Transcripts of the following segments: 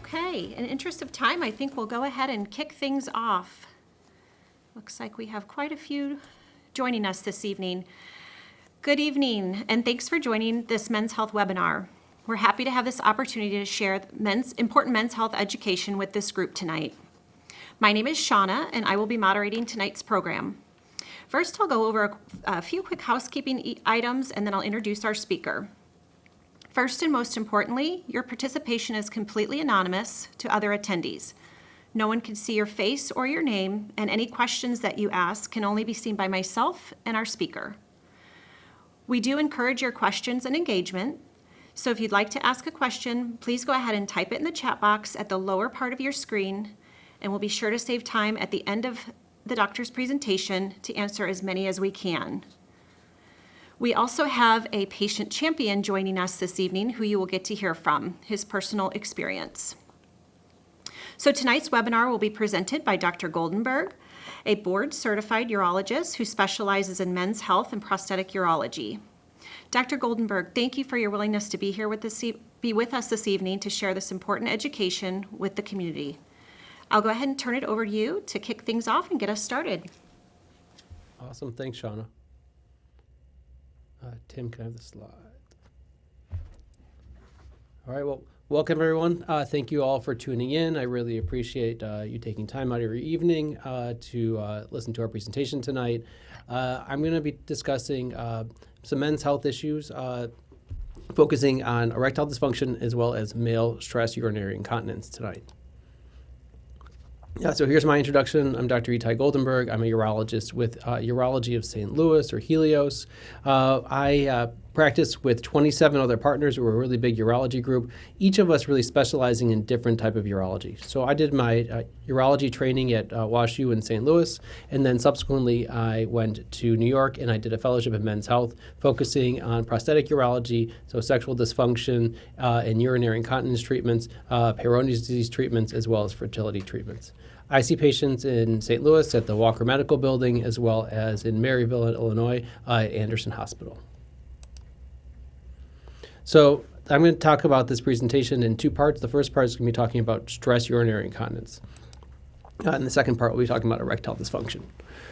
Okay, in interest of time, I think we'll go ahead and kick things off. Looks like we have quite a few joining us this evening. Good evening, and thanks for joining this Men's Health webinar. We're happy to have this opportunity to share important men's health education with this group tonight. My name is Shauna, and I will be moderating tonight's program. First, I'll go over a few quick housekeeping items, and then I'll introduce our speaker. First and most importantly, your participation is completely anonymous to other attendees. No one can see your face or your name, and any questions that you ask can only be seen by myself and our speaker. We do encourage your questions and engagement, so if you'd like to ask a question, please go ahead and type it in the chat box at the lower part of your screen, and we'll be sure to save time at the end of the doctor's presentation to answer as many as we can. We also have a patient champion joining us this evening who you will get to hear from, his personal experience. So tonight's webinar will be presented by Dr. Goldenberg, a board-certified urologist who specializes in men's health and prosthetic urology. Dr. Goldenberg, thank you for your willingness to be here with us this evening to share this important education with the community. I'll go ahead and turn it over to you to kick things off and get us started. Awesome. Thanks, Shauna. Tim, can I have the slide? All right, well, welcome everyone. Thank you all for tuning in. I really appreciate you taking time out of your evening to listen to our presentation tonight. I'm going to be discussing some men's health issues, focusing on erectile dysfunction as well as male stress urinary incontinence tonight. So here's my introduction. I'm Dr. Etai Goldenberg. I'm a urologist with Urology of St. Louis, or Helios. I practice with 27 other partners. We're a really big urology group, each of us really specializing in different type of urology. So I did my urology training at WashU in St. Louis, and then subsequently I went to New York and I did a fellowship in men's health, focusing on prosthetic urology, so sexual dysfunction and urinary incontinence treatments, Peyronie's disease treatments, as well as fertility treatments. I see patients in St. Louis at the Walker Medical Building, as well as in Maryville, Illinois, at Anderson Hospital. So I'm going to talk about this presentation in two parts. The first part is going to be talking about stress urinary incontinence. And the second part will be talking about erectile dysfunction.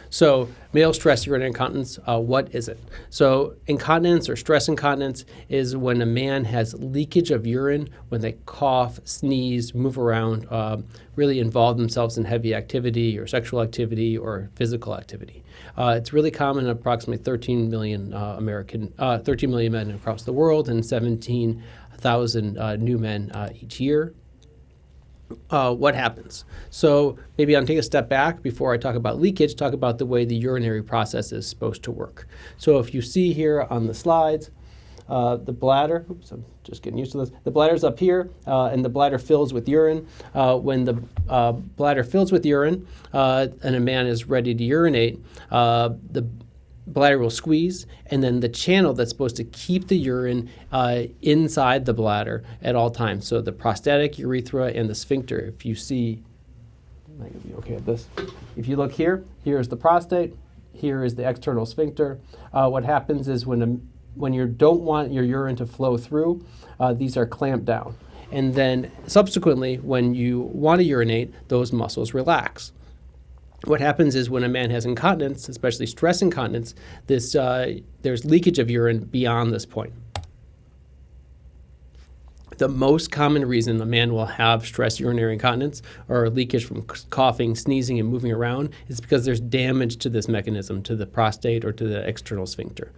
So male stress urinary incontinence, what is it? So incontinence or stress incontinence is when a man has leakage of urine, when they cough, sneeze, move around, really involve themselves in heavy activity or sexual activity or physical activity. It's really common in approximately 13 million men across the world and 17,000 new men each year. What happens? So maybe I'll take a step back before I talk about leakage, talk about the way the urinary process is supposed to work. So if you see here on the slides, the bladder, oops, I'm just getting used to this. The bladder's up here, and the bladder fills with urine. When the bladder fills with urine and a man is ready to urinate, the bladder will squeeze, and then the channel that's supposed to keep the urine inside the bladder at all times. So the prostatic urethra and the sphincter. If you see, I might be okay at this. If you look here, here's the prostate, here is the external sphincter. What happens is when you don't want your urine to flow through, these are clamped down. And then subsequently, when you want to urinate, those muscles relax. What happens is when a man has incontinence, especially stress incontinence, there's leakage of urine beyond this point. The most common reason a man will have stress urinary incontinence or leakage from coughing, sneezing, and moving around is because there's damage to this mechanism, to the prostate or to the external sphincter.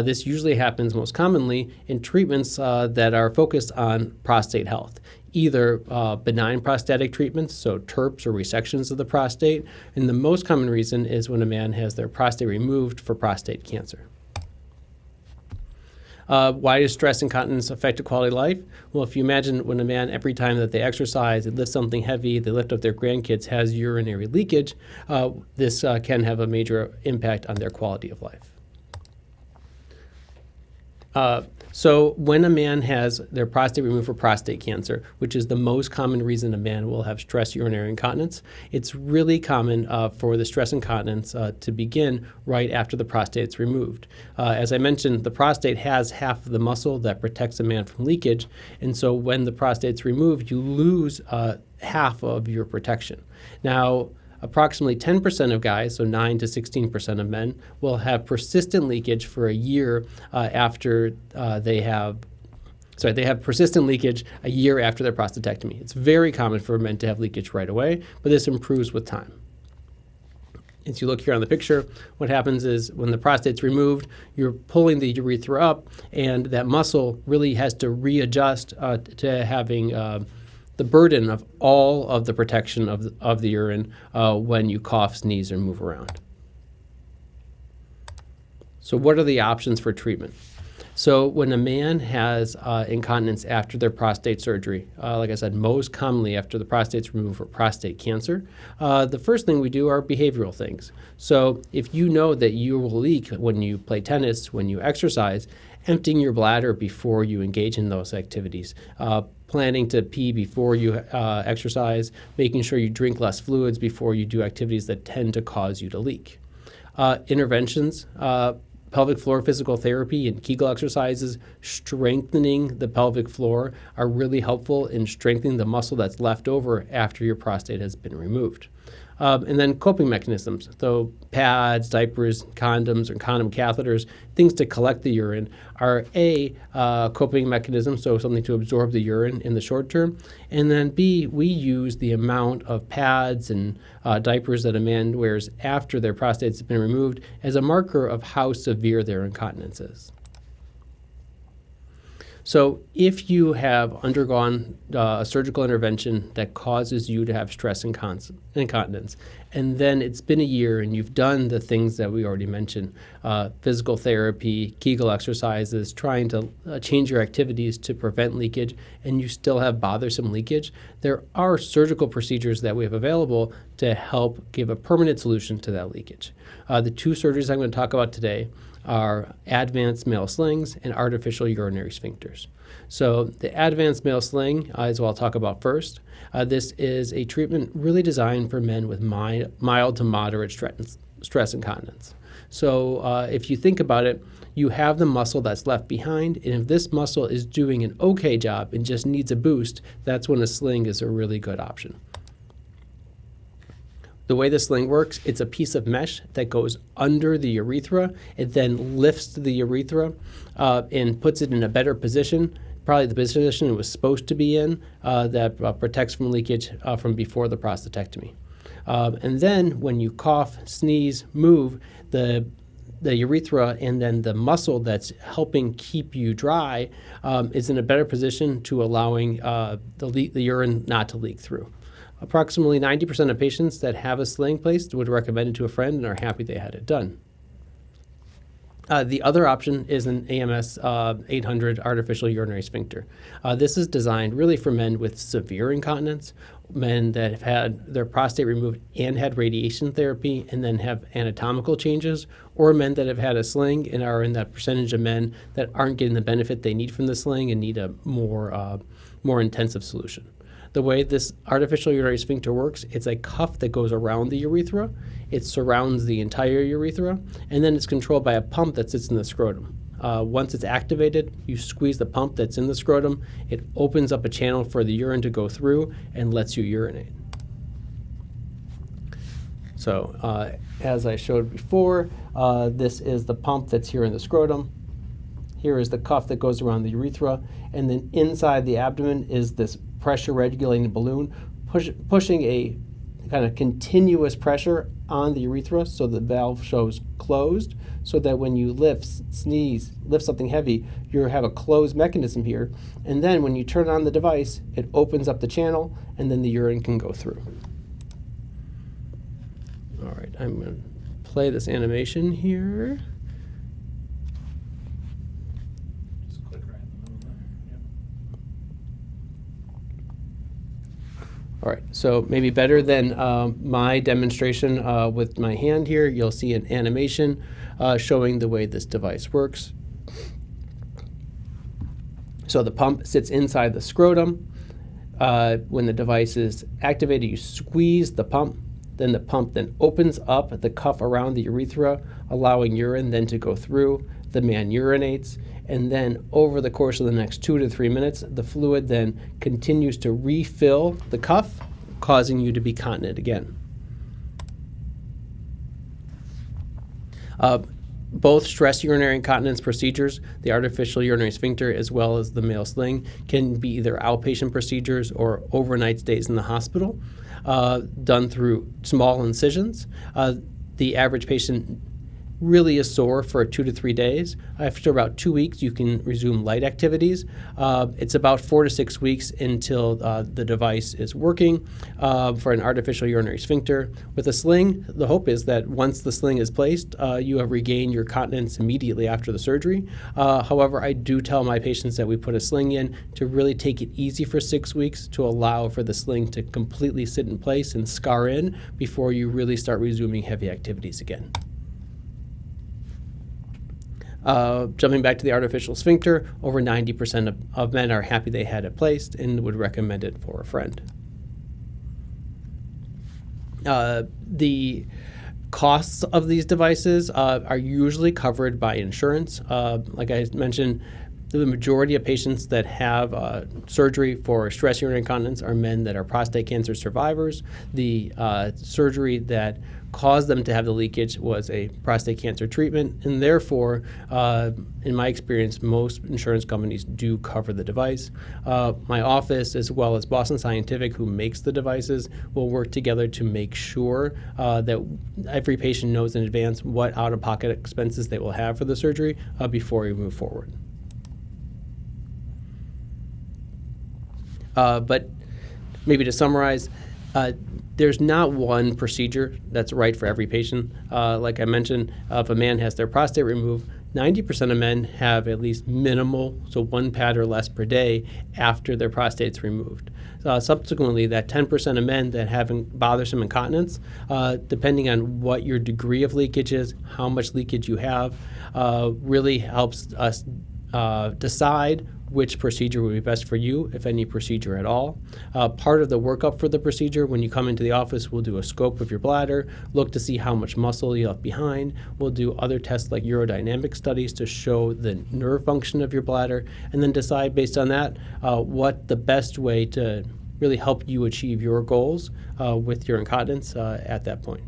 This usually happens most commonly in treatments that are focused on prostate health. Either benign prostatic treatments, so TURPs or resections of the prostate, and the most common reason is when a man has their prostate removed for prostate cancer. Why does stress incontinence affect the quality of life? Well, if you imagine when a man, every time that they exercise, they lift something heavy, they lift up their grandkids, has urinary leakage, this can have a major impact on their quality of life. So when a man has their prostate removed for prostate cancer, which is the most common reason a man will have stress urinary incontinence, it's really common for the stress incontinence to begin right after the prostate is removed. As I mentioned, the prostate has half of the muscle that protects a man from leakage, and so when the prostate's removed, you lose half of your protection. Now, approximately 10% of guys, so 9 to 16% of men, will have persistent leakage for a year after they have persistent leakage a year after their prostatectomy. It's very common for men to have leakage right away, but this improves with time. As you look here on the picture, what happens is when the prostate's removed, you're pulling the urethra up, and that muscle really has to readjust to having the burden of all of the protection of the urine when you cough, sneeze, or move around. So what are the options for treatment? So when a man has incontinence after their prostate surgery, like I said, most commonly after the prostate's removed for prostate cancer, the first thing we do are behavioral things. So if you know that you will leak when you play tennis, when you exercise, emptying your bladder before you engage in those activities, planning to pee before you exercise, making sure you drink less fluids before you do activities that tend to cause you to leak. Interventions, pelvic floor physical therapy and Kegel exercises, strengthening the pelvic floor are really helpful in strengthening the muscle that's left over after your prostate has been removed. And then coping mechanisms, so pads, diapers, condoms, or condom catheters, things to collect the urine are A, coping mechanism, so something to absorb the urine in the short term, and then B, we use the amount of pads and diapers that a man wears after their prostate has been removed as a marker of how severe their incontinence is. So if you have undergone a surgical intervention that causes you to have stress incontinence, and then it's been a year and you've done the things that we already mentioned, physical therapy, Kegel exercises, trying to change your activities to prevent leakage, and you still have bothersome leakage, there are surgical procedures that we have available to help give a permanent solution to that leakage. The two surgeries I'm going to talk about today are advanced male slings and artificial urinary sphincters. So the advanced male sling is what I'll talk about first. This is a treatment really designed for men with mild to moderate stress incontinence. So if you think about it, you have the muscle that's left behind, and if this muscle is doing an okay job and just needs a boost, that's when a sling is a really good option. The way the sling works, it's a piece of mesh that goes under the urethra. It then lifts the urethra and puts it in a better position, probably the position it was supposed to be in, that protects from leakage from before the prostatectomy. And then when you cough, sneeze, move, the urethra and then the muscle that's helping keep you dry is in a better position to allowing the urine not to leak through. Approximately 90% of patients that have a sling placed would recommend it to a friend and are happy they had it done. The other option is an AMS 800 artificial urinary sphincter. This is designed really for men with severe incontinence, men that have had their prostate removed and had radiation therapy and then have anatomical changes, or men that have had a sling and are in that percentage of men that aren't getting the benefit they need from the sling and need a more intensive solution. The way this artificial urinary sphincter works, it's a cuff that goes around the urethra. It surrounds the entire urethra, and then it's controlled by a pump that sits in the scrotum. Once it's activated, you squeeze the pump that's in the scrotum. It opens up a channel for the urine to go through and lets you urinate. So as I showed before, this is the pump that's here in the scrotum. Here is the cuff that goes around the urethra, and then inside the abdomen is this pressure regulating balloon pushing a kind of continuous pressure on the urethra so the valve shows closed, so that when you sneeze, lift something heavy, you have a closed mechanism here, and then when you turn on the device, it opens up the channel and then the urine can go through. All right, I'm going to play this animation here. All right, so maybe better than my demonstration with my hand here, you'll see an animation showing the way this device works. So the pump sits inside the scrotum. When the device is activated, you squeeze the pump. Then the pump then opens up the cuff around the urethra, allowing urine then to go through. The man urinates, and then over the course of the next 2 to 3 minutes, the fluid then continues to refill the cuff, causing you to be continent again. Both stress urinary incontinence procedures, the artificial urinary sphincter as well as the male sling, can be either outpatient procedures or overnight stays in the hospital, done through small incisions. The average patient really is sore for 2 to 3 days. After about 2 weeks, you can resume light activities. It's about 4 to 6 weeks until the device is working for an artificial urinary sphincter. With a sling, the hope is that once the sling is placed, you have regained your continence immediately after the surgery. However, I do tell my patients that we put a sling in to really take it easy for 6 weeks to allow for the sling to completely sit in place and scar in before you really start resuming heavy activities again. Jumping back to the artificial sphincter, over 90% of men are happy they had it placed and would recommend it for a friend. The costs of these devices are usually covered by insurance. Like I mentioned, the majority of patients that have surgery for stress urinary incontinence are men that are prostate cancer survivors. The surgery that caused them to have the leakage was a prostate cancer treatment, and therefore, in my experience, most insurance companies do cover the device. My office, as well as Boston Scientific, who makes the devices, will work together to make sure that every patient knows in advance what out-of-pocket expenses they will have for the surgery before we move forward. But maybe to summarize, there's not one procedure that's right for every patient. Like I mentioned, if a man has their prostate removed, 90% of men have at least minimal, so 1 pad or less per day after their prostate's removed. Subsequently, that 10% of men that have bothersome incontinence, depending on what your degree of leakage is, how much leakage you have, really helps us decide which procedure would be best for you, if any procedure at all. Part of the workup for the procedure, when you come into the office, we'll do a scope of your bladder, look to see how much muscle you left behind. We'll do other tests like urodynamic studies to show the nerve function of your bladder, and then decide based on that what the best way to really help you achieve your goals with your incontinence at that point.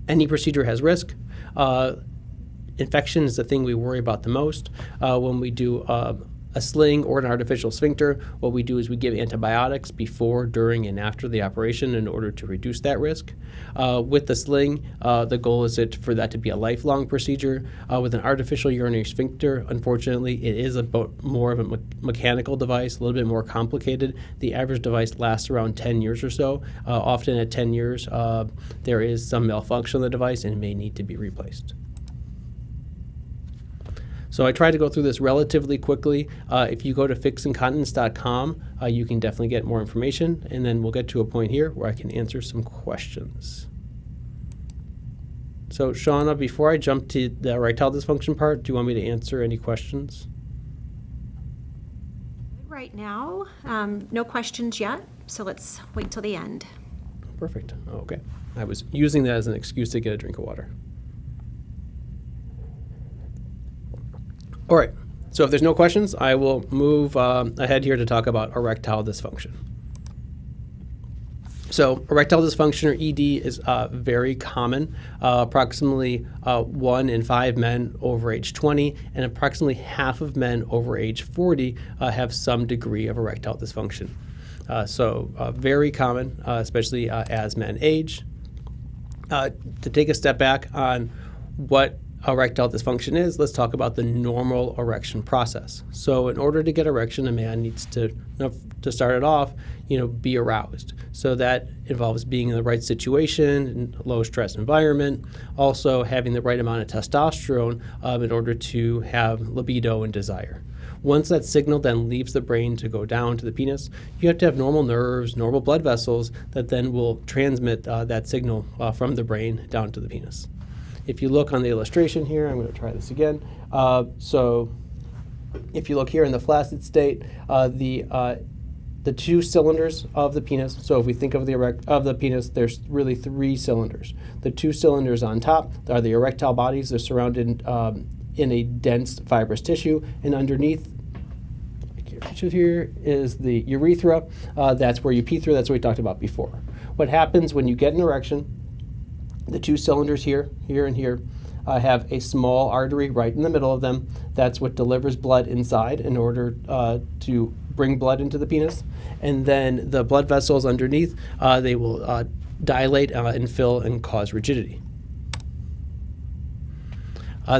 Any procedure has risk. Infection is the thing we worry about the most. When we do a sling or an artificial sphincter, what we do is we give antibiotics before, during, and after the operation in order to reduce that risk. With the sling, the goal is for that to be a lifelong procedure. With an artificial urinary sphincter, unfortunately, it is more of a mechanical device, a little bit more complicated. The average device lasts around 10 years or so. Often at 10 years, there is some malfunction of the device and it may need to be replaced. So I tried to go through this relatively quickly. If you go to fixincontinence.com, you can definitely get more information, and then we'll get to a point here where I can answer some questions. So Shauna, before I jump to the erectile dysfunction part, do you want me to answer any questions? Right now, no questions yet, so let's wait till the end. Perfect. Okay. I was using that as an excuse to get a drink of water. All right, so if there's no questions, I will move ahead here to talk about erectile dysfunction. So erectile dysfunction, or ED, is very common. Approximately 1 in 5 men over age 20 and approximately half of men over age 40 have some degree of erectile dysfunction. So very common, especially as men age. To take a step back on what erectile dysfunction is, let's talk about the normal erection process. So in order to get erection, a man needs to start it off, be aroused. So that involves being in the right situation, in a low stress environment, also having the right amount of testosterone in order to have libido and desire. Once that signal then leaves the brain to go down to the penis, you have to have normal nerves, normal blood vessels that then will transmit that signal from the brain down to the penis. If you look on the illustration here, I'm going to try this again. So If you look here in the flaccid state, the two cylinders of the penis. So if we think of the penis, there's really three cylinders. The two cylinders on top are the erectile bodies. They're surrounded in a dense fibrous tissue, and underneath here is the urethra. That's where you pee through. That's what we talked about before. What happens when you get an erection? The two cylinders here, and here, have a small artery right in the middle of them. That's what delivers blood inside in order to bring blood into the penis. And then the blood vessels underneath, they will dilate and fill and cause rigidity.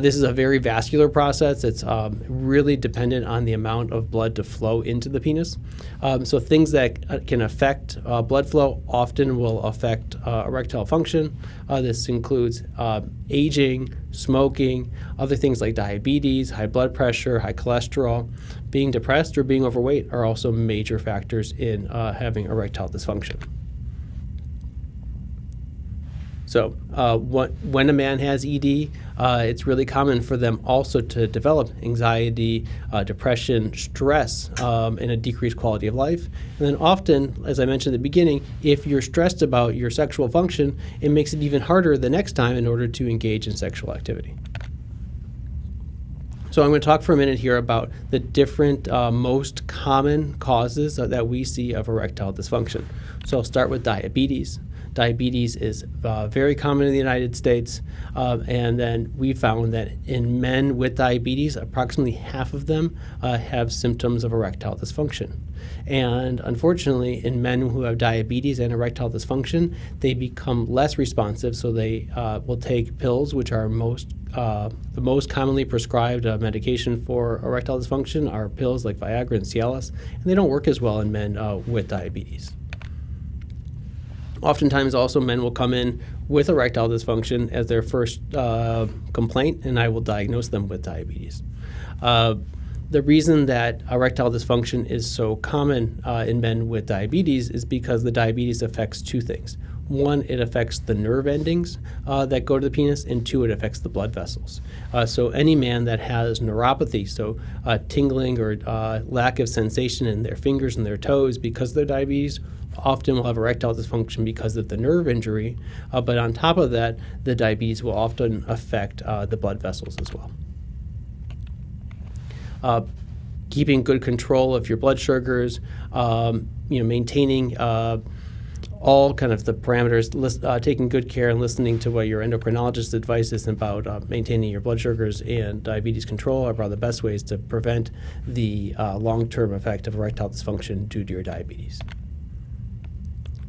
This is a very vascular process. It's really dependent on the amount of blood to flow into the penis. So things that can affect blood flow often will affect erectile function. This includes aging, smoking, other things like diabetes, high blood pressure, high cholesterol. Being depressed or being overweight are also major factors in having erectile dysfunction. So when a man has ED, it's really common for them also to develop anxiety, depression, stress, and a decreased quality of life. And then often, as I mentioned at the beginning, if you're stressed about your sexual function, it makes it even harder the next time in order to engage in sexual activity. So I'm going to talk for a minute here about the different most common causes that we see of erectile dysfunction. So I'll start with diabetes. Diabetes is very common in the United States, and then we found that in men with diabetes, approximately half of them have symptoms of erectile dysfunction. And unfortunately, in men who have diabetes and erectile dysfunction, they become less responsive, so they will take pills, which are the most commonly prescribed medication for erectile dysfunction are pills like Viagra and Cialis, and they don't work as well in men with diabetes. Oftentimes also men will come in with erectile dysfunction as their first complaint, and I will diagnose them with diabetes. The reason that erectile dysfunction is so common in men with diabetes is because the diabetes affects two things. One, it affects the nerve endings that go to the penis, and two, it affects the blood vessels. So any man that has neuropathy, so tingling or lack of sensation in their fingers and their toes because of their diabetes, often will have erectile dysfunction because of the nerve injury, but on top of that, the diabetes will often affect the blood vessels as well. Keeping good control of your blood sugars, maintaining all kind of the parameters, taking good care and listening to what your endocrinologist advises about maintaining your blood sugars and diabetes control are probably the best ways to prevent the long-term effect of erectile dysfunction due to your diabetes.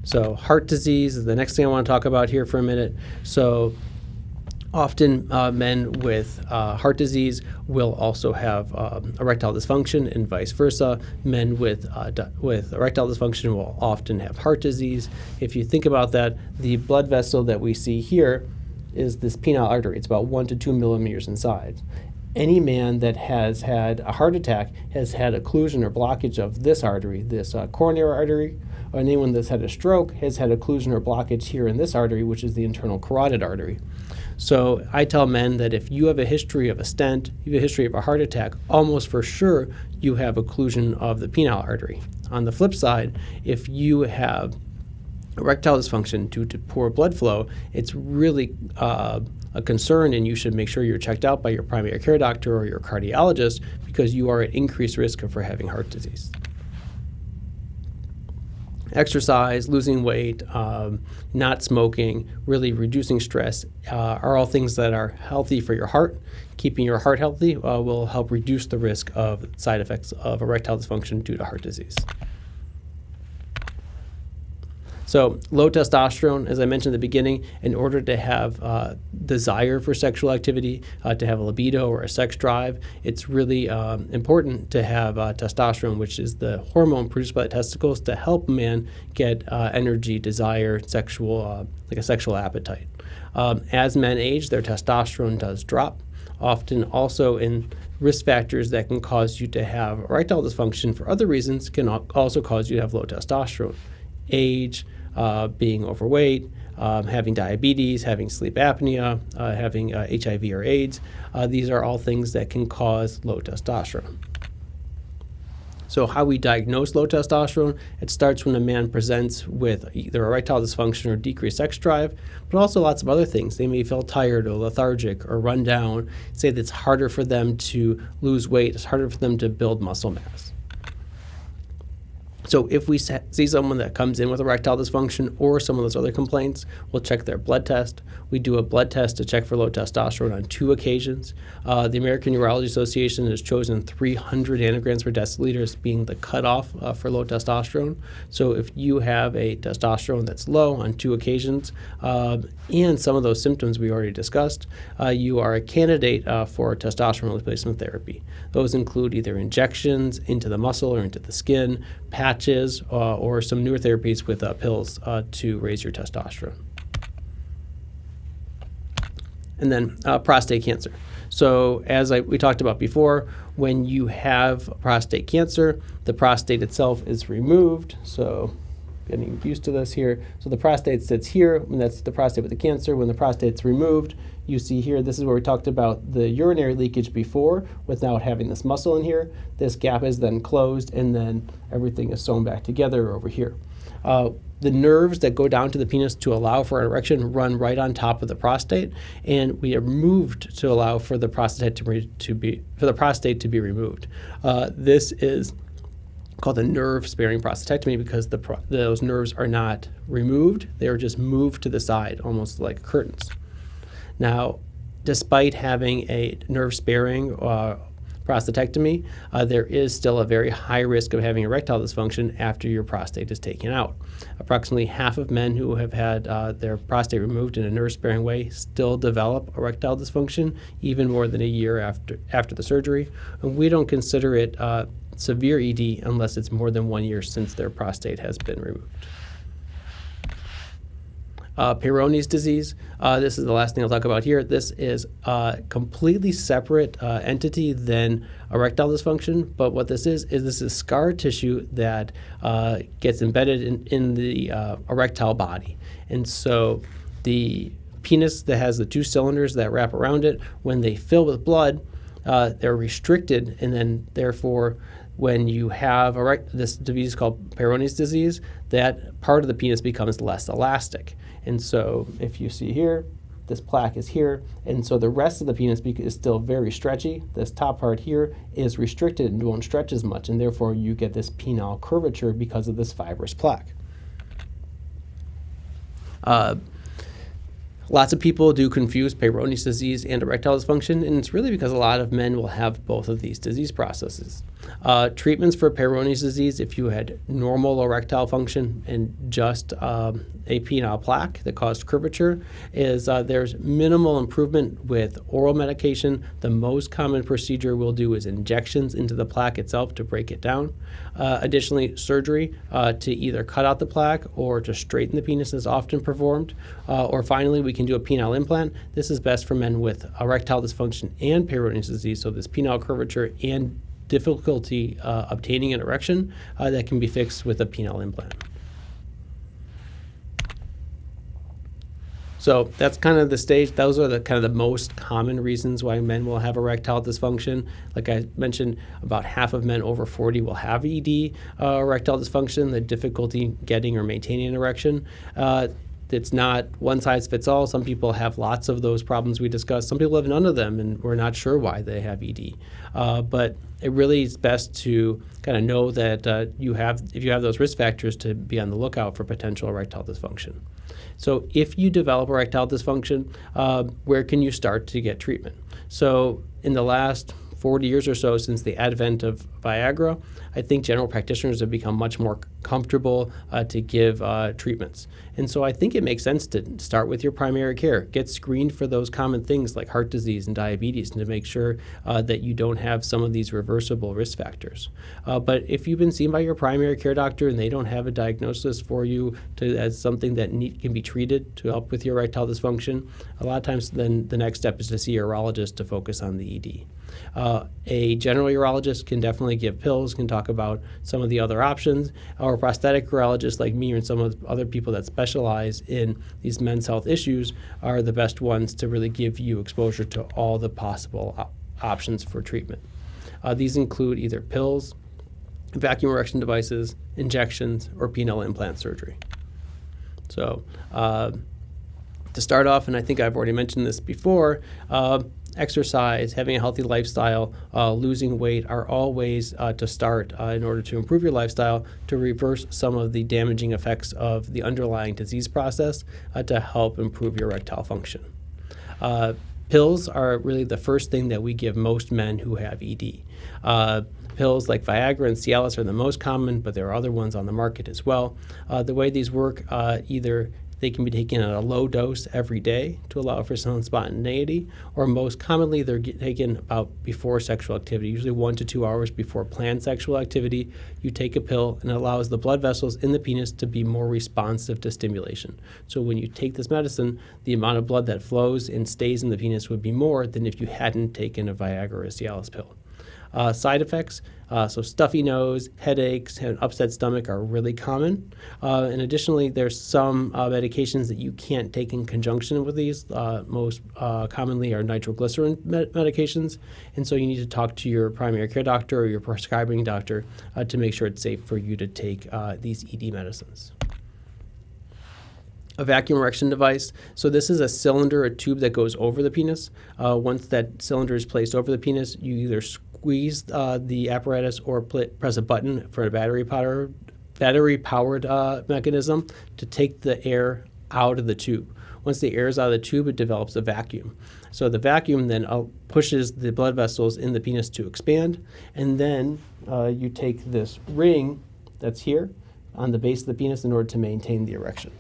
So heart disease is the next thing I want to talk about here for a minute. So often men with heart disease will also have erectile dysfunction and vice versa. Men with erectile dysfunction will often have heart disease. If you think about that, the blood vessel that we see here is this penile artery. It's about 1 to 2 millimeters in size. Any man that has had a heart attack has had occlusion or blockage of this artery, this coronary artery, or anyone that's had a stroke has had occlusion or blockage here in this artery, which is the internal carotid artery. So I tell men that if you have a history of a stent, you have a history of a heart attack, almost for sure you have occlusion of the penile artery. On the flip side, if you have erectile dysfunction due to poor blood flow, it's really a concern, and you should make sure you're checked out by your primary care doctor or your cardiologist because you are at increased risk for having heart disease. Exercise, losing weight, not smoking, really reducing stress are all things that are healthy for your heart. Keeping your heart healthy will help reduce the risk of side effects of erectile dysfunction due to heart disease. So low testosterone, as I mentioned at the beginning, in order to have desire for sexual activity, to have a libido or a sex drive, it's really important to have testosterone, which is the hormone produced by the testicles to help a man get energy, desire, like a sexual appetite. As men age, their testosterone does drop. Often also in risk factors that can cause you to have erectile dysfunction for other reasons can also cause you to have low testosterone. Age, being overweight, having diabetes, having sleep apnea, having HIV or AIDS. These are all things that can cause low testosterone. So how we diagnose low testosterone, it starts when a man presents with either erectile dysfunction or decreased sex drive, but also lots of other things. They may feel tired or lethargic or run down, say that it's harder for them to lose weight, it's harder for them to build muscle mass. So if we see someone that comes in with erectile dysfunction or some of those other complaints, we'll check their blood test. We do a blood test to check for low testosterone on 2 occasions. The American Urology Association has chosen 300 nanograms per deciliter as being the cutoff for low testosterone. So if you have a testosterone that's low on 2 occasions and some of those symptoms we already discussed, you are a candidate for testosterone replacement therapy. Those include either injections into the muscle or into the skin, patches, or some newer therapies with pills to raise your testosterone. And then prostate cancer. So as we talked about before, when you have prostate cancer, the prostate itself is removed. So getting used to this here. So the prostate sits here, and that's the prostate with the cancer. When the prostate's removed, you see here, this is where we talked about the urinary leakage before without having this muscle in here. This gap is then closed, and then everything is sewn back together over here. The nerves that go down to the penis to allow for an erection run right on top of the prostate, and we are moved to allow for the prostate to be removed. This is called a nerve-sparing prostatectomy because those nerves are not removed; they are just moved to the side, almost like curtains. Now, despite having a nerve-sparing prostatectomy, there is still a very high risk of having erectile dysfunction after your prostate is taken out. Approximately half of men who have had their prostate removed in a nerve-sparing way still develop erectile dysfunction, even more than a year after the surgery. And we don't consider it severe ED unless it's more than 1 year since their prostate has been removed. Peyronie's disease, this is the last thing I'll talk about here. This is a completely separate entity than erectile dysfunction, but what this is scar tissue that gets embedded in the erectile body. And so the penis that has the 2 cylinders that wrap around it, when they fill with blood, they're restricted, and then therefore when you have this disease called Peyronie's disease, that part of the penis becomes less elastic. And so if you see here, this plaque is here, and so the rest of the penis is still very stretchy. This top part here is restricted and won't stretch as much, and therefore you get this penile curvature because of this fibrous plaque. Lots of people do confuse Peyronie's disease and erectile dysfunction, and it's really because a lot of men will have both of these disease processes. Treatments for Peyronie's disease, if you had normal erectile function and just a penile plaque that caused curvature, is there's minimal improvement with oral medication. The most common procedure we'll do is injections into the plaque itself to break it down. Additionally, surgery to either cut out the plaque or to straighten the penis is often performed. Or finally, we can do a penile implant. This is best for men with erectile dysfunction and Peyronie's disease, so this penile curvature and difficulty obtaining an erection that can be fixed with a penile implant. So that's kind of the stage. Those are the kind of the most common reasons why men will have erectile dysfunction. Like I mentioned, about half of men over 40 will have ED, erectile dysfunction, the difficulty getting or maintaining an erection. It's not one size fits all. Some people have lots of those problems we discussed. Some people have none of them, and we're not sure why they have ED. But it really is best to kind of know that if you have those risk factors, to be on the lookout for potential erectile dysfunction. So if you develop erectile dysfunction, where can you start to get treatment? So in the last 40 years or so since the advent of Viagra, I think general practitioners have become much more comfortable to give treatments. And so I think it makes sense to start with your primary care. Get screened for those common things like heart disease and diabetes, and to make sure that you don't have some of these reversible risk factors. But if you've been seen by your primary care doctor and they don't have a diagnosis for you as something that can be treated to help with your erectile dysfunction, a lot of times then the next step is to see a urologist to focus on the ED. A general urologist can definitely give pills, can talk about some of the other options, or a prosthetic urologist like me or some of the other people that specialize in these men's health issues are the best ones to really give you exposure to all the possible options for treatment. These include either pills, vacuum erection devices, injections, or penile implant surgery. So to start off, and I think I've already mentioned this before, exercise, having a healthy lifestyle, losing weight are all ways to start in order to improve your lifestyle, to reverse some of the damaging effects of the underlying disease process to help improve your erectile function. Pills are really the first thing that we give most men who have ED. Pills like Viagra and Cialis are the most common, but there are other ones on the market as well. The way these work, either they can be taken at a low dose every day to allow for some spontaneity, or most commonly they're taken about before sexual activity, usually 1 to 2 hours before planned sexual activity. You take a pill and it allows the blood vessels in the penis to be more responsive to stimulation. So when you take this medicine, the amount of blood that flows and stays in the penis would be more than if you hadn't taken a Viagra or a Cialis pill. Side effects, so stuffy nose, headaches, and upset stomach are really common. And additionally, there's some medications that you can't take in conjunction with these. Most commonly are nitroglycerin medications. And so you need to talk to your primary care doctor or your prescribing doctor to make sure it's safe for you to take these ED medicines. A vacuum erection device. So this is a cylinder, a tube that goes over the penis. Once that cylinder is placed over the penis, you either squeeze the apparatus or press a button for a battery-powered mechanism to take the air out of the tube. Once the air is out of the tube, it develops a vacuum. So the vacuum then pushes the blood vessels in the penis to expand, and then you take this ring that's here on the base of the penis in order to maintain the erection.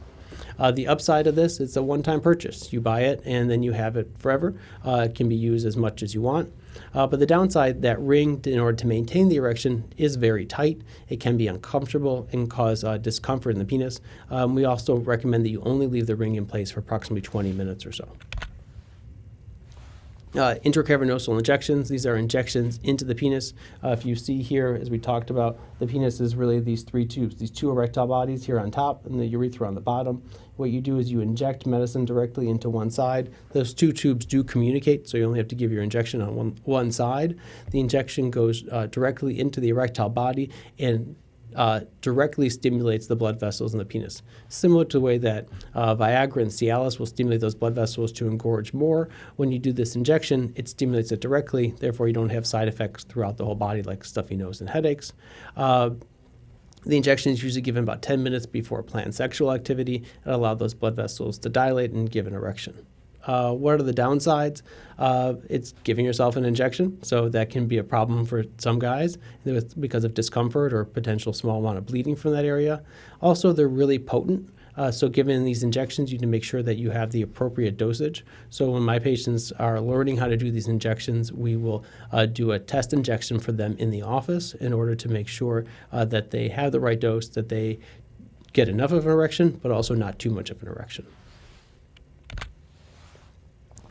The upside of this, it's a one-time purchase. You buy it and then you have it forever. It can be used as much as you want. But the downside, that ring, in order to maintain the erection, is very tight. It can be uncomfortable and cause discomfort in the penis. We also recommend that you only leave the ring in place for approximately 20 minutes or so. Intracavernosal injections. These are injections into the penis. If you see here, as we talked about, the penis is really these three tubes, these two erectile bodies here on top and the urethra on the bottom. What you do is you inject medicine directly into one side. Those two tubes do communicate, so you only have to give your injection on one side. The injection goes directly into the erectile body and directly stimulates the blood vessels in the penis. Similar to the way that Viagra and Cialis will stimulate those blood vessels to engorge more. When you do this injection, it stimulates it directly, therefore you don't have side effects throughout the whole body like stuffy nose and headaches. The injection is usually given about 10 minutes before planned sexual activity and allow those blood vessels to dilate and give an erection. What are the downsides? It's giving yourself an injection, so that can be a problem for some guys because of discomfort or potential small amount of bleeding from that area. Also, they're really potent. So given these injections, you need to make sure that you have the appropriate dosage. So when my patients are learning how to do these injections, we will do a test injection for them in the office in order to make sure that they have the right dose, that they get enough of an erection, but also not too much of an erection.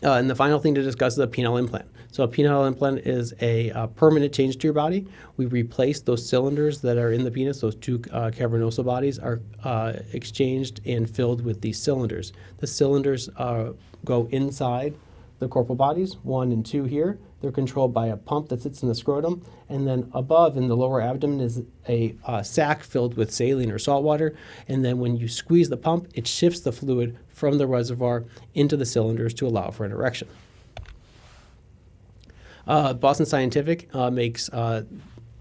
And the final thing to discuss is a penile implant. So a penile implant is a permanent change to your body. We replace those cylinders that are in the penis. Those two cavernosal bodies are exchanged and filled with these cylinders. The cylinders go inside the corporal bodies, 1 and 2 here. They're controlled by a pump that sits in the scrotum. And then above in the lower abdomen is a sac filled with saline or salt water. And then when you squeeze the pump, it shifts the fluid from the reservoir into the cylinders to allow for an erection. Boston Scientific makes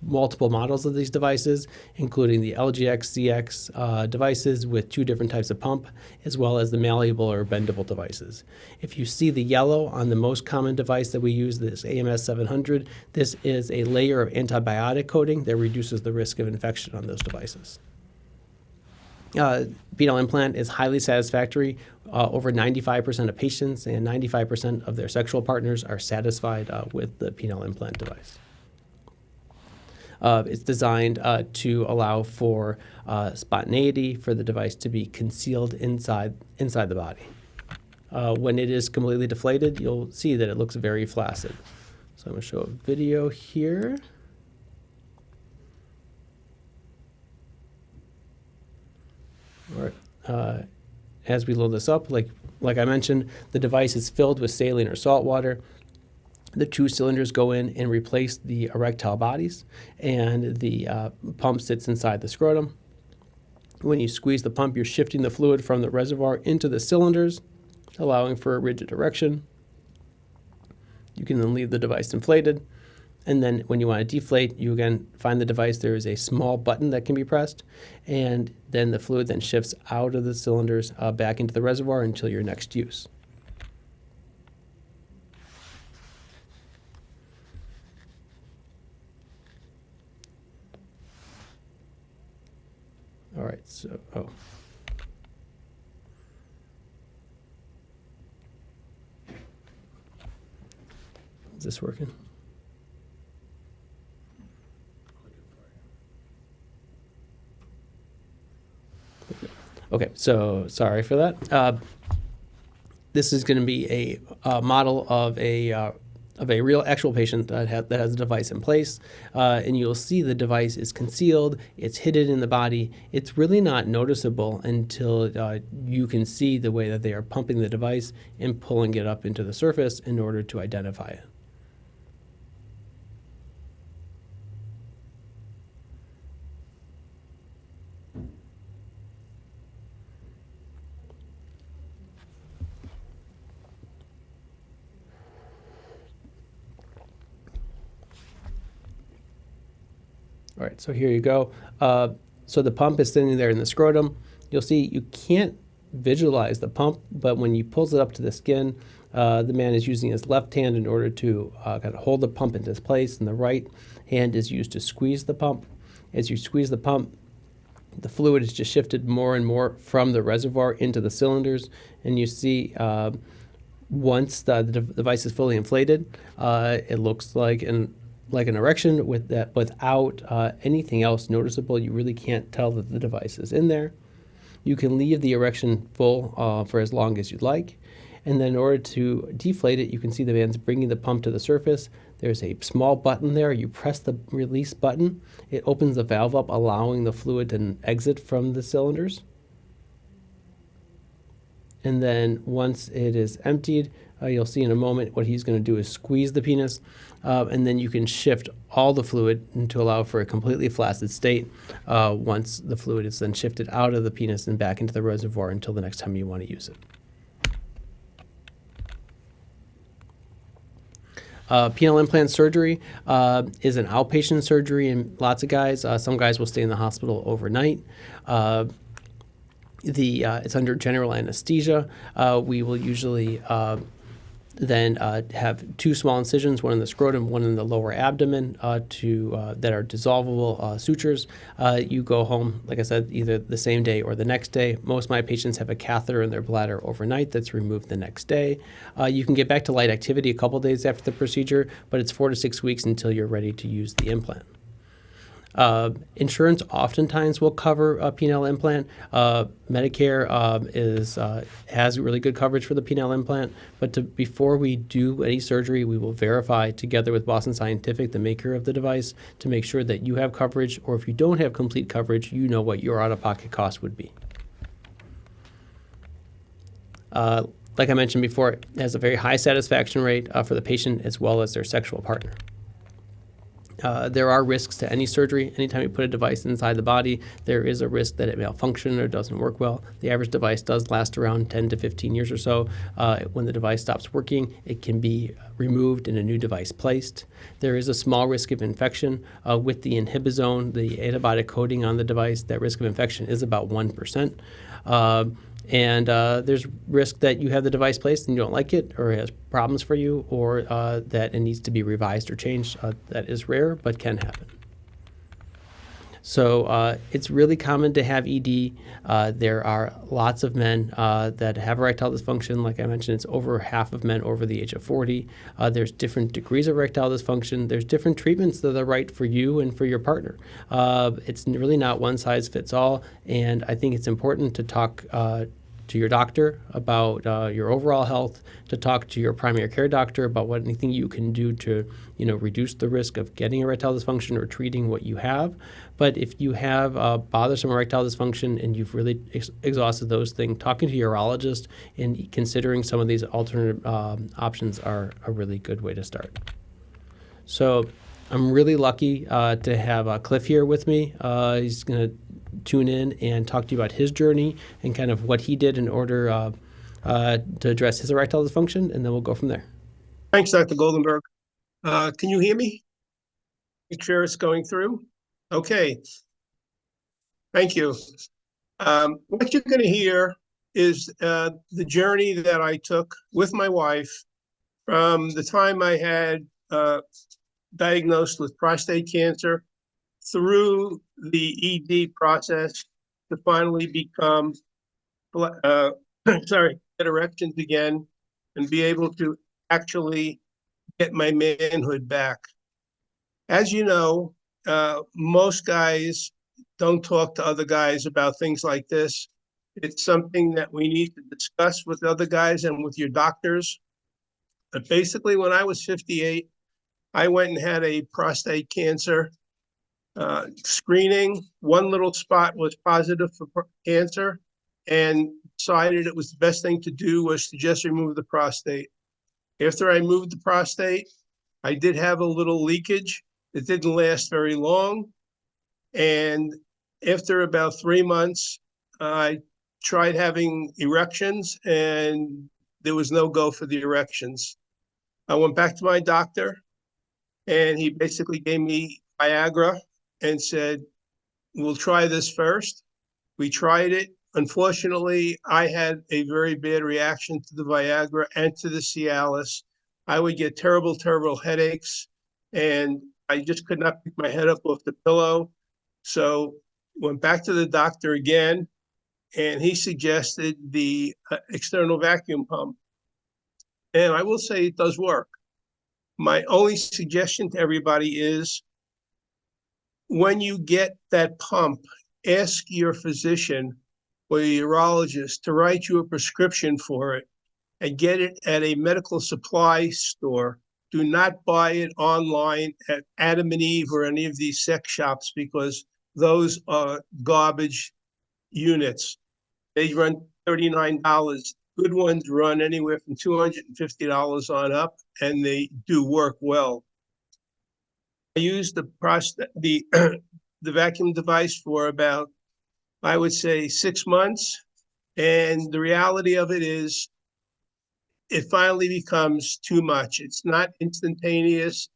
multiple models of these devices, including the LGX, CX devices with 2 different types of pump, as well as the malleable or bendable devices. If you see the yellow on the most common device that we use, this AMS 700, this is a layer of antibiotic coating that reduces the risk of infection on those devices. Penile implant is highly satisfactory. Over 95% of patients and 95% of their sexual partners are satisfied with the penile implant device. It's designed to allow for spontaneity, for the device to be concealed inside the body. When it is completely deflated, you'll see that it looks very flaccid. So I'm going to show a video here. All right. As we load this up, like I mentioned, the device is filled with saline or salt water. The two cylinders go in and replace the erectile bodies, and the pump sits inside the scrotum. When you squeeze the pump, you're shifting the fluid from the reservoir into the cylinders, allowing for a rigid erection. You can then leave the device inflated. And then when you want to deflate, you again find the device. There is a small button that can be pressed, and then the fluid then shifts out of the cylinders back into the reservoir until your next use. All right, so, Is this working? Okay, so sorry for that. This is going to be a model of a real actual patient that has a device in place, and you'll see the device is concealed. It's hidden in the body. It's really not noticeable until you can see the way that they are pumping the device and pulling it up into the surface in order to identify it. All right, so here you go. So the pump is sitting there in the scrotum. You'll see you can't visualize the pump, but when you pulls it up to the skin, the man is using his left hand in order to kind of hold the pump into place, and the right hand is used to squeeze the pump. As you squeeze the pump, the fluid is just shifted more and more from the reservoir into the cylinders, and you see once the device is fully inflated, it looks like an erection with that without anything else noticeable. You really can't tell that the device is in there. You can leave the erection full for as long as you'd like. And then in order to deflate it, you can see the man's bringing the pump to the surface. There's a small button there. You press the release button. It opens the valve up, allowing the fluid to exit from the cylinders. And then once it is emptied, you'll see in a moment what he's going to do is squeeze the penis, and then you can shift all the fluid to allow for a completely flaccid state once the fluid is then shifted out of the penis and back into the reservoir until the next time you want to use it. Penile implant surgery is an outpatient surgery in lots of guys. Some guys will stay in the hospital overnight. It's under general anesthesia. We will usually then have two small incisions, one in the scrotum, one in the lower abdomen, that are dissolvable sutures. You go home, like I said, either the same day or the next day. Most of my patients have a catheter in their bladder overnight that's removed the next day. You can get back to light activity a couple days after the procedure, but it's 4 to 6 weeks until you're ready to use the implant. Insurance oftentimes will cover a penile implant. Medicare has really good coverage for the penile implant, but before we do any surgery, we will verify together with Boston Scientific, the maker of the device, to make sure that you have coverage, or if you don't have complete coverage, you know what your out-of-pocket cost would be. Like I mentioned before, it has a very high satisfaction rate for the patient as well as their sexual partner. There are risks to any surgery. Anytime you put a device inside the body, there is a risk that it malfunctions or doesn't work well. The average device does last around 10 to 15 years or so. When the device stops working, it can be removed and a new device placed. There is a small risk of infection with the inhibizone, the antibiotic coating on the device. That risk of infection is about 1%. And there's risk that you have the device placed and you don't like it, or it has problems for you, or that it needs to be revised or changed. That is rare, but can happen. So it's really common to have ED. There are lots of men that have erectile dysfunction. Like I mentioned, it's over half of men over the age of 40. There's different degrees of erectile dysfunction. There's different treatments that are right for you and for your partner. It's really not one size fits all, and I think it's important to talk to your doctor about your overall health, to talk to your primary care doctor about what anything you can do to, reduce the risk of getting erectile dysfunction or treating what you have. But if you have bothersome erectile dysfunction and you've really exhausted those things, talking to your urologist and considering some of these alternate options are a really good way to start. So I'm really lucky to have Cliff here with me. He's going to tune in and talk to you about his journey and kind of what he did in order to address his erectile dysfunction, and then we'll go from there. Thanks, Dr. Goldenberg. Can you hear me? Make sure it's going through. Okay. Thank you. What you're going to hear is the journey that I took with my wife from the time I had diagnosed with prostate cancer through the ED process to finally become, get erections again and be able to actually get my manhood back. As you know, most guys don't talk to other guys about things like this. It's something that we need to discuss with other guys and with your doctors. But basically, when I was 58, I went and had a prostate cancer screening. One little spot was positive for cancer, and decided it was the best thing to do was to just remove the prostate. After I moved the prostate, I did have a little leakage. It didn't last very long. And after about 3 months, I tried having erections, and there was no go for the erections. I went back to my doctor, and he basically gave me Viagra and said, we'll try this first. We tried it. Unfortunately, I had a very bad reaction to the Viagra and to the Cialis. I would get terrible, terrible headaches, and I just could not pick my head up off the pillow. So went back to the doctor again, and he suggested the external vacuum pump. And I will say it does work. My only suggestion to everybody is when you get that pump, ask your physician or your urologist to write you a prescription for it and get it at a medical supply store. Do not buy it online at Adam and Eve or any of these sex shops, because those are garbage units. They run $39. Good ones run anywhere from $250 on up, and they do work well. I used the vacuum device for about, I would say, 6 months. And the reality of it is it finally becomes too much. It's not instantaneous.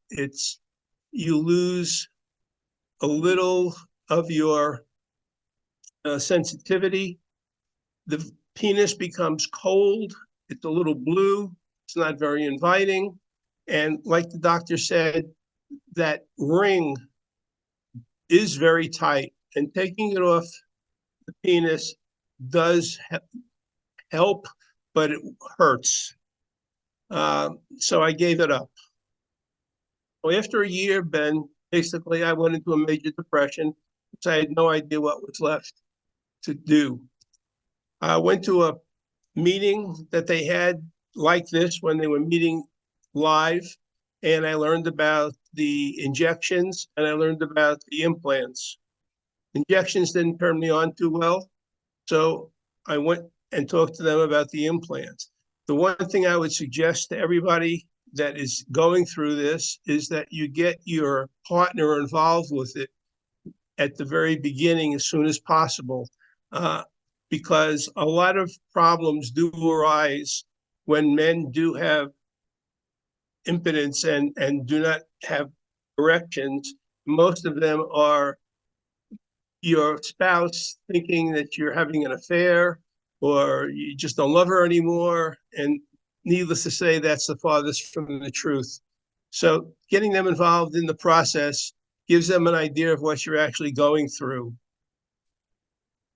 You lose a little of your sensitivity. The penis becomes cold. It's a little blue. It's not very inviting. And like the doctor said, that ring is very tight, and taking it off the penis does help, but it hurts. So I gave it up. So after a year, Ben, basically I went into a major depression because I had no idea what was left to do. I went to a meeting that they had like this when they were meeting live, and I learned about the injections and I learned about the implants. Injections didn't turn me on too well, so I went and talked to them about the implants. The one thing I would suggest to everybody that is going through this is that you get your partner involved with it at the very beginning as soon as possible, because a lot of problems do arise when men do have impotence and do not have erections. Most of them are your spouse thinking that you're having an affair or you just don't love her anymore. And needless to say, that's the farthest from the truth. So getting them involved in the process gives them an idea of what you're actually going through.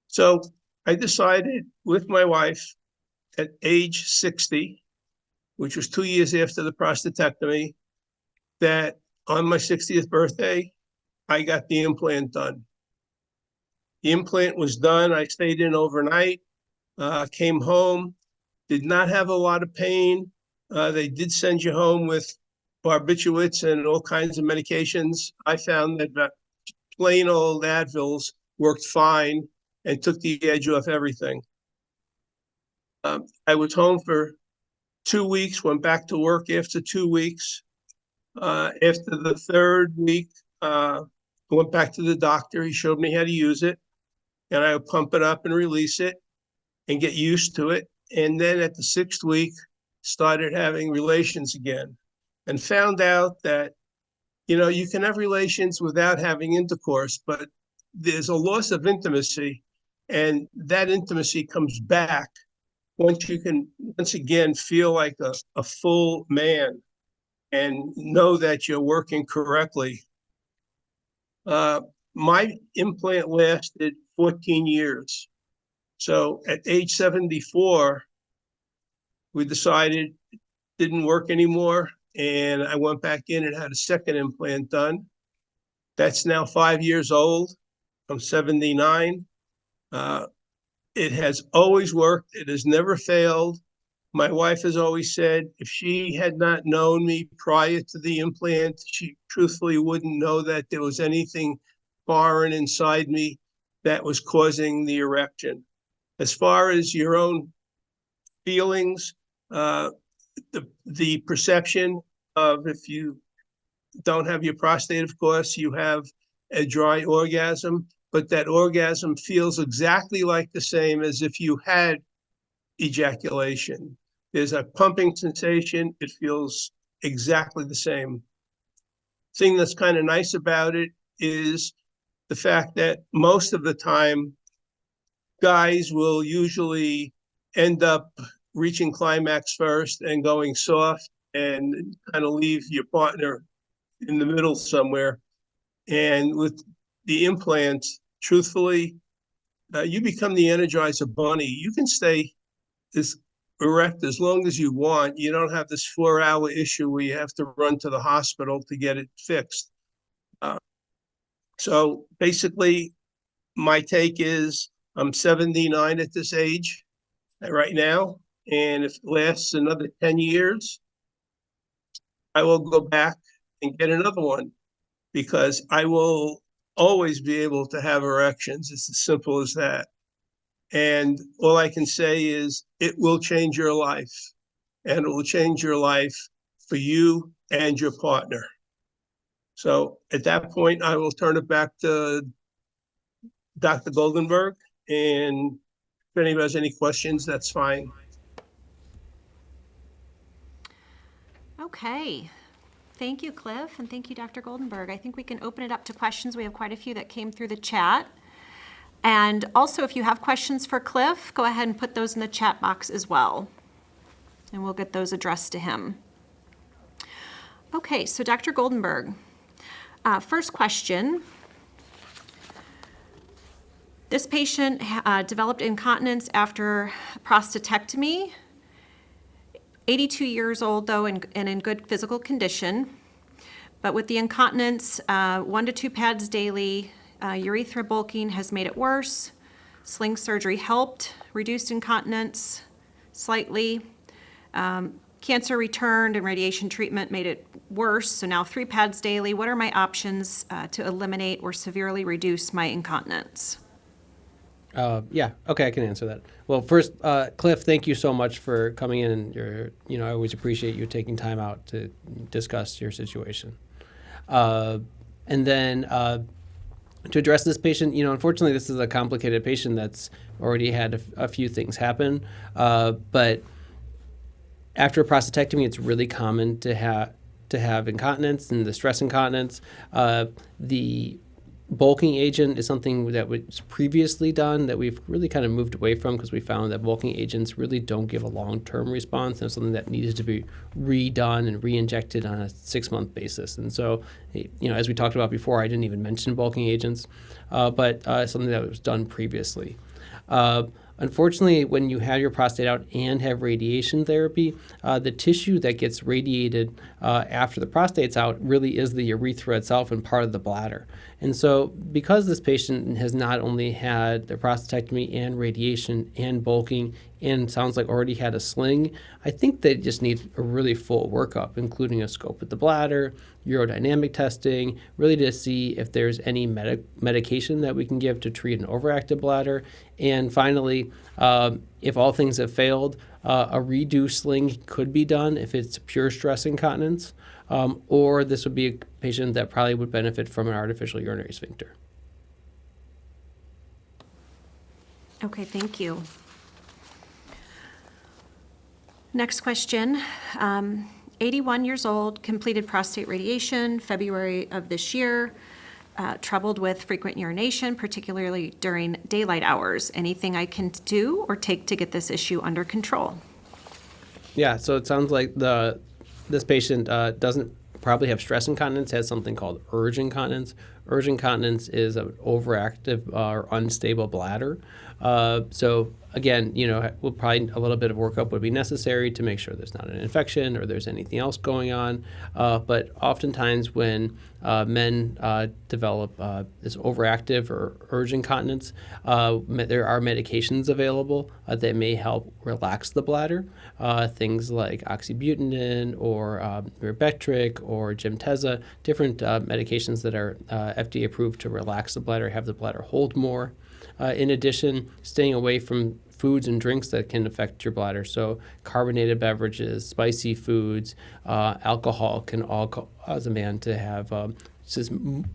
So I decided with my wife at age 60, which was 2 years after the prostatectomy, that on my 60th birthday, I got the implant done. The implant was done. I stayed in overnight. Came home, did not have a lot of pain. They did send you home with barbiturates and all kinds of medications. I found that plain old Advils worked fine and took the edge off everything. I was home for 2 weeks, went back to work after 2 weeks. After the third week, I went back to the doctor. He showed me how to use it, and I would pump it up and release it and get used to it. And then at the 6th week, started having relations again and found out that, you can have relations without having intercourse, but there's a loss of intimacy, and that intimacy comes back once you can once again feel like a full man and know that you're working correctly. My implant lasted 14 years. So at age 74, we decided it didn't work anymore, and I went back in and had a second implant done. That's now 5 years old. I'm 79. It has always worked. It has never failed. My wife has always said if she had not known me prior to the implant, she truthfully wouldn't know that there was anything foreign inside me that was causing the erection. As far as your own feelings, the perception of if you don't have your prostate, of course, you have a dry orgasm, but that orgasm feels exactly like the same as if you had ejaculation. There's a pumping sensation. It feels exactly the same. Thing that's kind of nice about it is the fact that most of the time, guys will usually end up reaching climax first and going soft and kind of leave your partner in the middle somewhere. And with the implant, truthfully, you become the Energizer Bunny. You can stay as erect as long as you want. You don't have this 4-hour issue where you have to run to the hospital to get it fixed. So basically, my take is I'm 79 at this age right now. And if it lasts another 10 years, I will go back and get another one because I will always be able to have erections. It's as simple as that. And all I can say is it will change your life, and it will change your life for you and your partner. So at that point, I will turn it back to Dr. Goldenberg. And if anybody has any questions, that's fine. Okay. Thank you, Cliff, and thank you, Dr. Goldenberg. I think we can open it up to questions. We have quite a few that came through the chat. And also, if you have questions for Cliff, go ahead and put those in the chat box as well, and we'll get those addressed to him. Okay, so Dr. Goldenberg, first question. This patient developed incontinence after prostatectomy, 82 years old though, and in good physical condition. But with the incontinence, 1 to 2 pads daily, urethra bulking has made it worse. Sling surgery helped, reduced incontinence slightly. Cancer returned and radiation treatment made it worse. So now 3 pads daily. What are my options to eliminate or severely reduce my incontinence? Yeah, okay, I can answer that. Well, first, Cliff, thank you so much for coming in, and I always appreciate you taking time out to discuss your situation. And then to address this patient, unfortunately, this is a complicated patient that's already had a few things happen. But after a prostatectomy, it's really common to have incontinence and the stress incontinence. The bulking agent is something that was previously done that we've really kind of moved away from because we found that bulking agents really don't give a long-term response, and it's something that needs to be redone and re-injected on a 6-month basis. And so, as we talked about before, I didn't even mention bulking agents, but something that was done previously. Unfortunately, when you have your prostate out and have radiation therapy, the tissue that gets radiated after the prostate's out really is the urethra itself and part of the bladder. And so because this patient has not only had their prostatectomy and radiation and bulking and sounds like already had a sling, I think they just need a really full workup, including a scope of the bladder, urodynamic testing, really to see if there's any medication that we can give to treat an overactive bladder. And finally, if all things have failed, a redo sling could be done if it's pure stress incontinence, or this would be a patient that probably would benefit from an artificial urinary sphincter. Okay, thank you. Next question. 81 years old, completed prostate radiation February of this year, troubled with frequent urination, particularly during daylight hours. Anything I can do or take to get this issue under control? Yeah, so it sounds like this patient doesn't probably have stress incontinence, has something called urge incontinence. Urge incontinence is an overactive or unstable bladder. So again, we'll probably a little bit of workup would be necessary to make sure there's not an infection or there's anything else going on. But oftentimes when men develop this overactive or urge incontinence, there are medications available that may help relax the bladder. Things like oxybutynin or Myrbetriq or Gemtesa, different medications that are FDA approved to relax the bladder, have the bladder hold more. In addition, staying away from foods and drinks that can affect your bladder. So carbonated beverages, spicy foods, alcohol can all cause a man to have just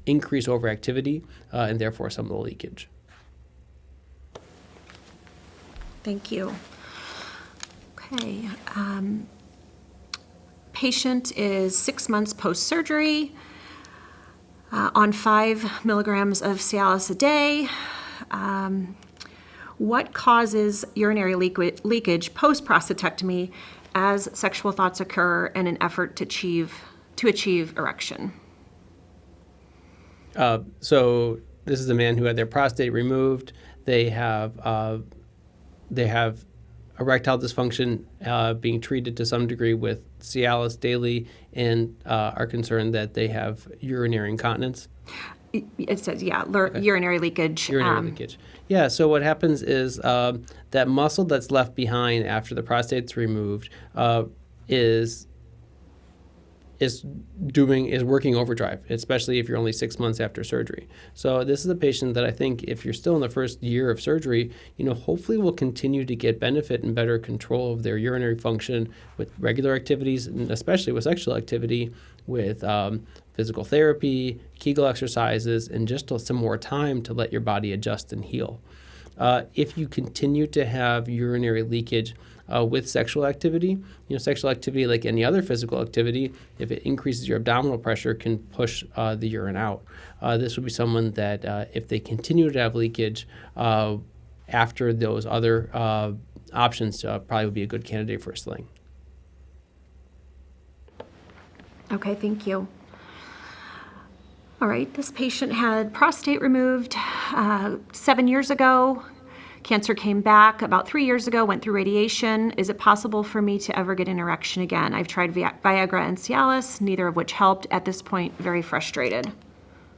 increased overactivity and therefore some of the leakage. Thank you. Okay. Patient is 6 months post-surgery on 5 milligrams of Cialis a day. What causes urinary leakage post-prostatectomy as sexual thoughts occur in an effort to achieve erection? So this is a man who had their prostate removed. They have erectile dysfunction being treated to some degree with Cialis daily and are concerned that they have urinary incontinence. It says, urinary leakage. Urinary leakage. Yeah, so what happens is that muscle that's left behind after the prostate's removed is working overdrive, especially if you're only 6 months after surgery. So this is a patient that I think if you're still in the first year of surgery, hopefully will continue to get benefit and better control of their urinary function with regular activities, and especially with sexual activity, with physical therapy, Kegel exercises, and just some more time to let your body adjust and heal. If you continue to have urinary leakage with sexual activity, sexual activity like any other physical activity, if it increases your abdominal pressure, can push the urine out. This would be someone that if they continue to have leakage after those other options, probably would be a good candidate for a sling. Okay, thank you. All right, this patient had prostate removed 7 years ago. Cancer came back about 3 years ago, went through radiation. Is it possible for me to ever get an erection again? I've tried Viagra and Cialis, neither of which helped. At this point, very frustrated.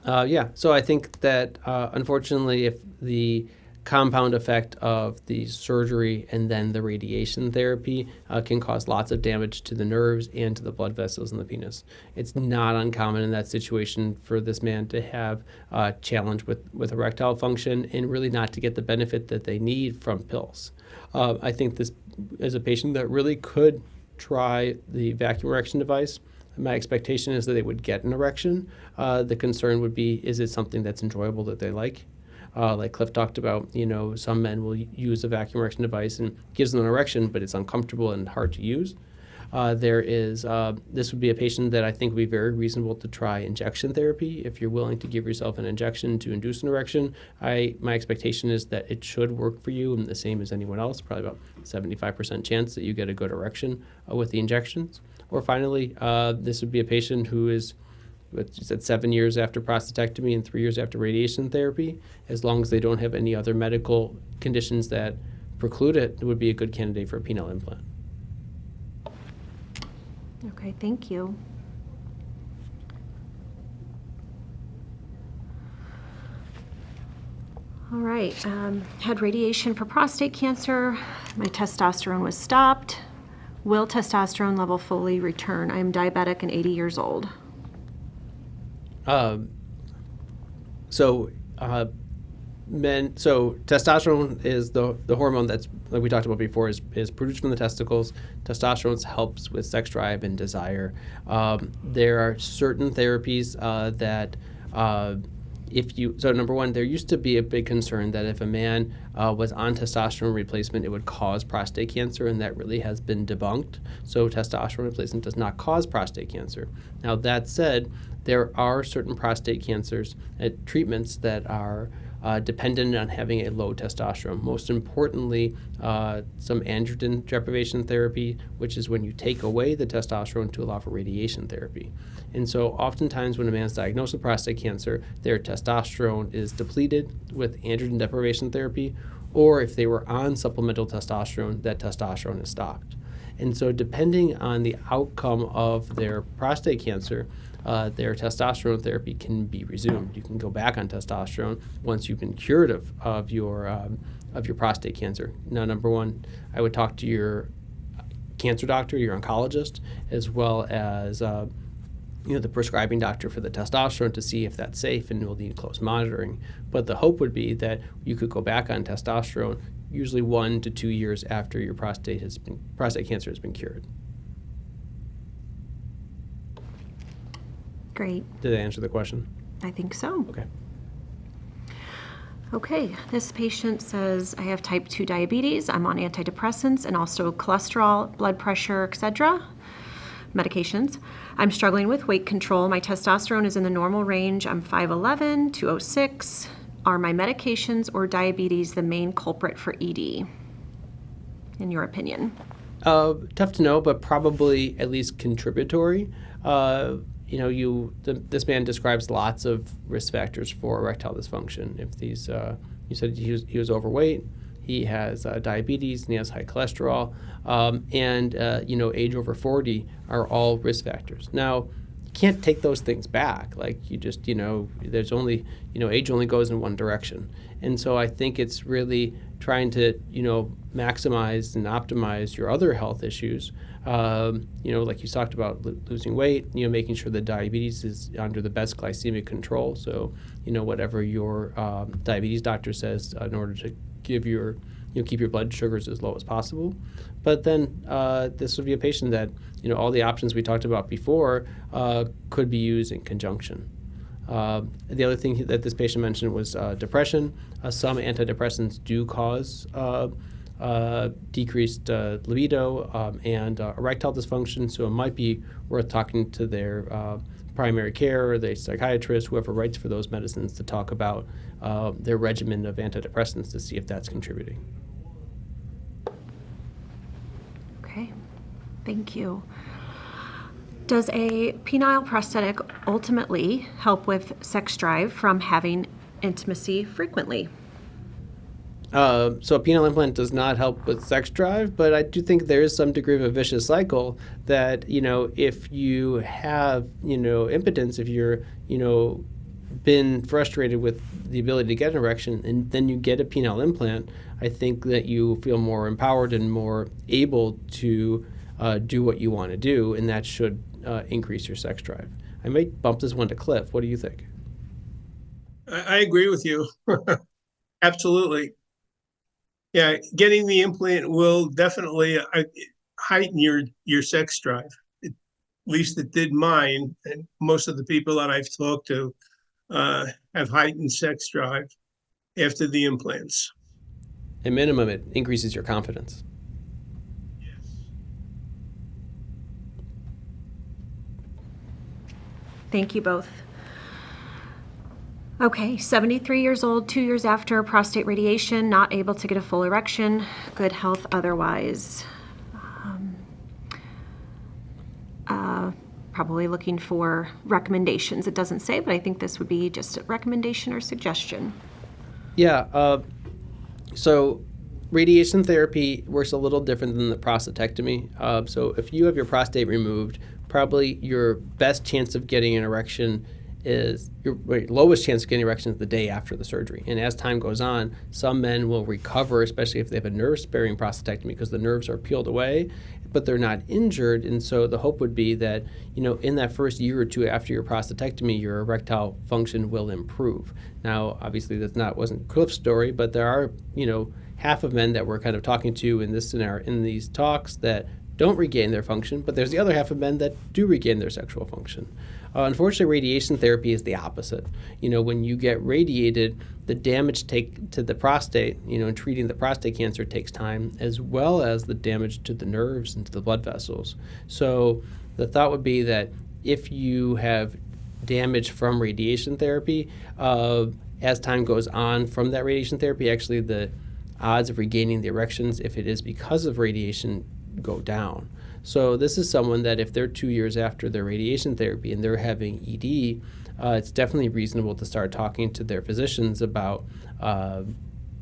So I think that unfortunately, if the compound effect of the surgery and then the radiation therapy can cause lots of damage to the nerves and to the blood vessels in the penis. It's not uncommon in that situation for this man to have a challenge with erectile function and really not to get the benefit that they need from pills. I think this is a patient that really could try the vacuum erection device. My expectation is that they would get an erection. The concern would be, is it something that's enjoyable that they like? Like Cliff talked about, some men will use a vacuum erection device and gives them an erection, but it's uncomfortable and hard to use. This would be a patient that I think would be very reasonable to try injection therapy. If you're willing to give yourself an injection to induce an erection, my expectation is that it should work for you and the same as anyone else, probably about 75% chance that you get a good erection with the injections. Or finally, this would be a patient who is what you said, 7 years after prostatectomy and 3 years after radiation therapy, as long as they don't have any other medical conditions that preclude it, it would be a good candidate for a penile implant. Okay, thank you. All right, had radiation for prostate cancer. My testosterone was stopped. Will testosterone level fully return? I am diabetic and 80 years old. So testosterone is the hormone that's, like we talked about before, is produced from the testicles. Testosterone helps with sex drive and desire. There are certain therapies that so number one, there used to be a big concern that if a man was on testosterone replacement, it would cause prostate cancer, and that really has been debunked. So testosterone replacement does not cause prostate cancer. Now, that said, there are certain prostate cancers treatments that are dependent on having a low testosterone. Most importantly, some androgen deprivation therapy, which is when you take away the testosterone to allow for radiation therapy. And so oftentimes when a man's diagnosed with prostate cancer, their testosterone is depleted with androgen deprivation therapy, or if they were on supplemental testosterone, that testosterone is stopped. And so depending on the outcome of their prostate cancer, their testosterone therapy can be resumed. You can go back on testosterone once you've been cured of your prostate cancer. Now, number one, I would talk to your cancer doctor, your oncologist, as well as the prescribing doctor for the testosterone to see if that's safe and will need close monitoring. But the hope would be that you could go back on testosterone usually 1 to 2 years after your prostate cancer has been cured. Great. Did I answer the question? I think so. Okay. Okay, this patient says, I have type 2 diabetes, I'm on antidepressants and also cholesterol, blood pressure, etc. medications. I'm struggling with weight control. My testosterone is in the normal range. I'm 5'11", 206. Are my medications or diabetes the main culprit for ED, in your opinion? Tough to know, but probably at least contributory. This man describes lots of risk factors for erectile dysfunction. If these, you said he was overweight, he has diabetes, and he has high cholesterol, and age over 40 are all risk factors. Now, you can't take those things back. Like you just, there's only, age only goes in one direction. And so I think it's really trying to, maximize and optimize your other health issues. Like you talked about losing weight, making sure that diabetes is under the best glycemic control. So, whatever your diabetes doctor says in order to keep your blood sugars as low as possible. But then this would be a patient that, all the options we talked about before could be used in conjunction. The other thing that this patient mentioned was depression. Some antidepressants do cause decreased libido and erectile dysfunction, so it might be worth talking to their primary care or the psychiatrist, whoever writes for those medicines, to talk about their regimen of antidepressants to see if that's contributing. Okay, thank you. Does a penile prosthetic ultimately help with sex drive from having intimacy frequently? So a penile implant does not help with sex drive, but I do think there is some degree of a vicious cycle that, if you have, impotence, if you're, been frustrated with the ability to get an erection and then you get a penile implant, I think that you feel more empowered and more able to do what you want to do, and that should increase your sex drive. I might bump this one to Cliff. What do you think? I agree with you. Absolutely. Yeah, getting the implant will definitely heighten your sex drive. At least it did mine, and most of the people that I've talked to have heightened sex drive after the implants. At minimum, it increases your confidence. Thank you both. Okay, 73 years old, 2 years after prostate radiation, not able to get a full erection, good health probably looking for recommendations. It doesn't say, but I think this would be just a recommendation or suggestion. Yeah. So radiation therapy works a little different than the prostatectomy. So if you have your prostate removed, probably your best chance of getting an erection is your lowest chance of getting erection is the day after the surgery. And as time goes on, some men will recover, especially if they have a nerve-sparing prostatectomy, because the nerves are peeled away, but they're not injured. And so the hope would be that, in that first year or two after your prostatectomy, your erectile function will improve. Now, obviously, wasn't Cliff's story, but there are, half of men that we're kind of talking to in this scenario, in these talks, that don't regain their function, but there's the other half of men that do regain their sexual function. Unfortunately, radiation therapy is the opposite. When you get radiated, the damage to the prostate, and treating the prostate cancer takes time, as well as the damage to the nerves and to the blood vessels. So the thought would be that if you have damage from radiation therapy, as time goes on from that radiation therapy, actually the odds of regaining the erections, if it is because of radiation, go down. So this is someone that if they're 2 years after their radiation therapy and they're having ED, it's definitely reasonable to start talking to their physicians about